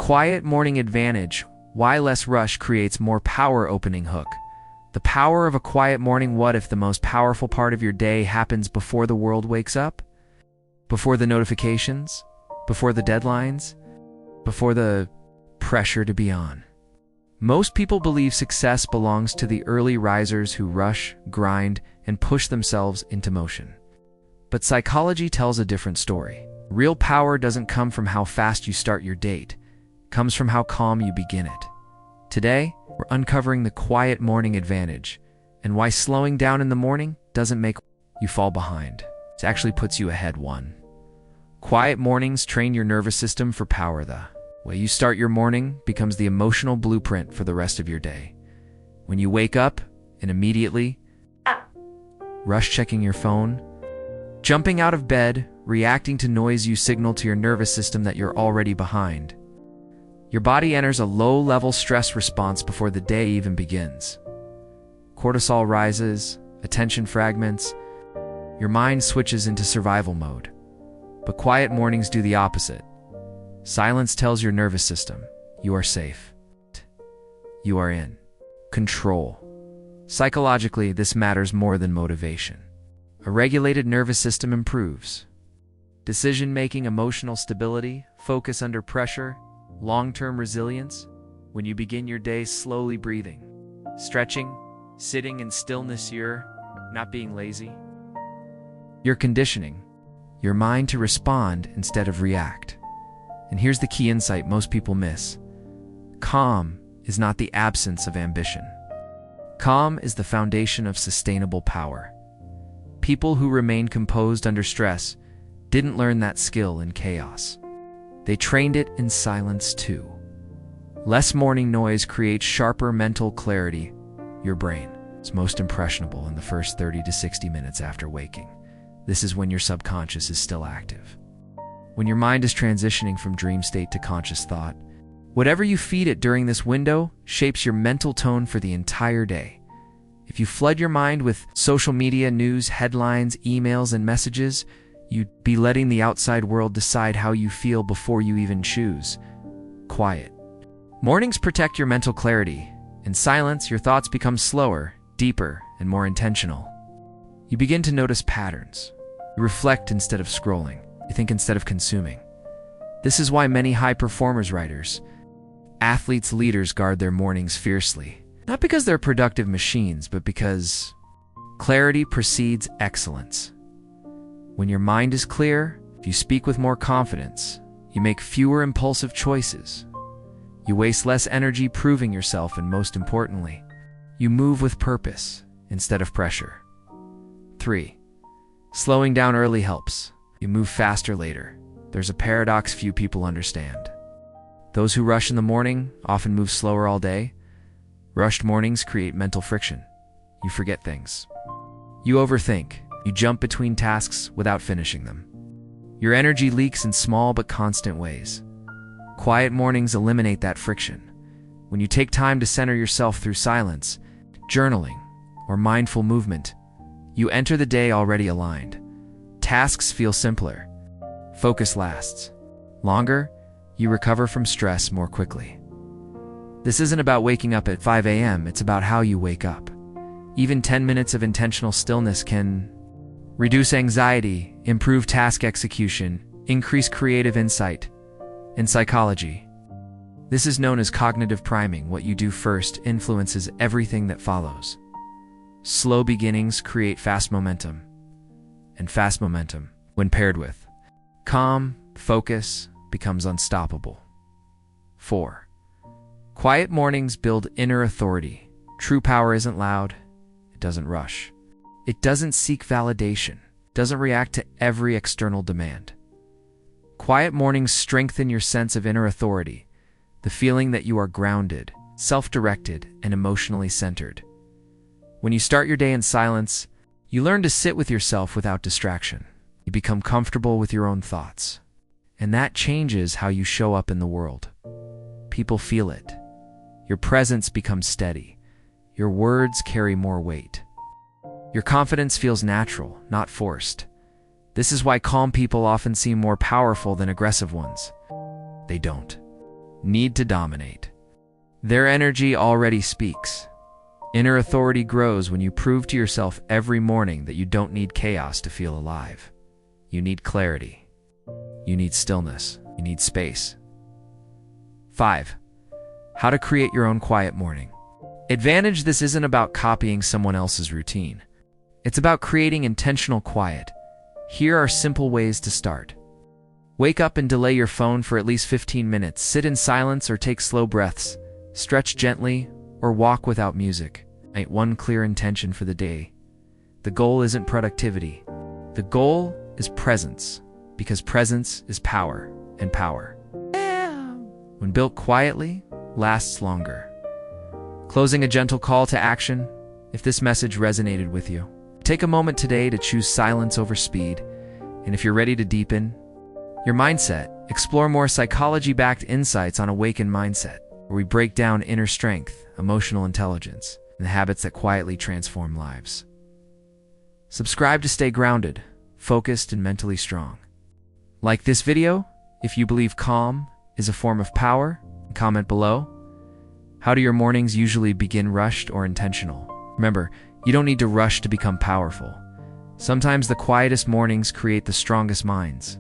quiet morning advantage. Why less rush creates more power. Opening hook. The power of a quiet morning. What if the most powerful part of your day happens before the world wakes up? Before the notifications? Before the deadlines? Before the pressure to be on? Most people believe success belongs to the early risers who rush, grind, and push themselves into motion. But psychology tells a different story. Real power doesn't come from how fast you start your date. It comes from how calm you begin it. Today, we're uncovering the quiet morning advantage and why slowing down in the morning doesn't make you fall behind. It actually puts you ahead. 1. Quiet mornings train your nervous system for power. The way you start your morning becomes the emotional blueprint for the rest of your day. When you wake up and immediately rush checking your phone, jumping out of bed, reacting to noise, you signal to your nervous system that you're already behind. Your body enters a low-level stress response before the day even begins. Cortisol rises, attention fragments, your mind switches into survival mode. But quiet mornings do the opposite. Silence tells your nervous system, you are safe. You are in control. Psychologically, this matters more than motivation. A regulated nervous system improves decision-making, emotional stability, focus under pressure, long-term resilience. When you begin your day slowly breathing, stretching, sitting in stillness, you're not being lazy. You're conditioning your mind to respond instead of react. And here's the key insight most people miss. Calm is not the absence of ambition. Calm is the foundation of sustainable power. People who remain composed under stress didn't learn that skill in chaos. They trained it in silence too. Less morning noise creates sharper mental clarity. Your brain is most impressionable in the first 30 to 60 minutes after waking. This is when your subconscious is still active. When your mind is transitioning from dream state to conscious thought, whatever you feed it during this window shapes your mental tone for the entire day. If you flood your mind with social media, news, headlines, emails, and messages, you'd be letting the outside world decide how you feel before you even choose. Quiet mornings protect your mental clarity. In silence, your thoughts become slower, deeper, and more intentional. You begin to notice patterns. You reflect instead of scrolling. You think instead of consuming. This is why many high performers, writers, athletes, leaders guard their mornings fiercely. Not because they're productive machines, but because clarity precedes excellence. When your mind is clear, you speak with more confidence. You make fewer impulsive choices. You waste less energy proving yourself, and most importantly, you move with purpose instead of pressure. 3. Slowing down early helps. You move faster later. There's a paradox few people understand. Those who rush in the morning often move slower all day. Rushed mornings create mental friction. You forget things. You overthink. You jump between tasks without finishing them. Your energy leaks in small but constant ways. Quiet mornings eliminate that friction. When you take time to center yourself through silence, journaling, or mindful movement, you enter the day already aligned. Tasks feel simpler. Focus lasts longer. You recover from stress more quickly. This isn't about waking up at 5 a.m., it's about how you wake up. Even 10 minutes of intentional stillness can reduce anxiety, improve task execution, increase creative insight. In psychology, this is known as cognitive priming. What you do first influences everything that follows. Slow beginnings create fast momentum, and fast momentum, when paired with calm focus, becomes unstoppable. 4. Quiet mornings build inner authority. True power isn't loud. It doesn't rush. It doesn't seek validation. It doesn't react to every external demand. Quiet mornings strengthen your sense of inner authority, the feeling that you are grounded, self-directed, and emotionally centered. When you start your day in silence, you learn to sit with yourself without distraction. You become comfortable with your own thoughts. And that changes how you show up in the world. People feel it. Your presence becomes steady. Your words carry more weight. Your confidence feels natural, not forced. This is why calm people often seem more powerful than aggressive ones. They don't. need to dominate. Their energy already speaks. Inner authority grows when you prove to yourself every morning that you don't need chaos to feel alive. You need clarity. You need stillness. You need space. 5. How to create your own quiet morning. Advantage: this isn't about copying someone else's routine. It's about creating intentional quiet. Here are simple ways to start. Wake up and delay your phone for at least 15 minutes. Sit in silence or take slow breaths. Stretch gently or walk without music. Write one clear intention for the day. The goal isn't productivity. The goal is presence, because presence is power, and power, when built quietly, lasts longer. Closing: a gentle call to action. If this message resonated with you, take a moment today to choose silence over speed. And if you're ready to deepen your mindset, explore more psychology-backed insights on Awaken Mindset, where we break down inner strength, emotional intelligence, and the habits that quietly transform lives. Subscribe to stay grounded, focused, and mentally strong. Like this video if you believe calm is a form of power, and comment below. How do your mornings usually begin, rushed or intentional? Remember, you don't need to rush to become powerful. Sometimes the quietest mornings create the strongest minds.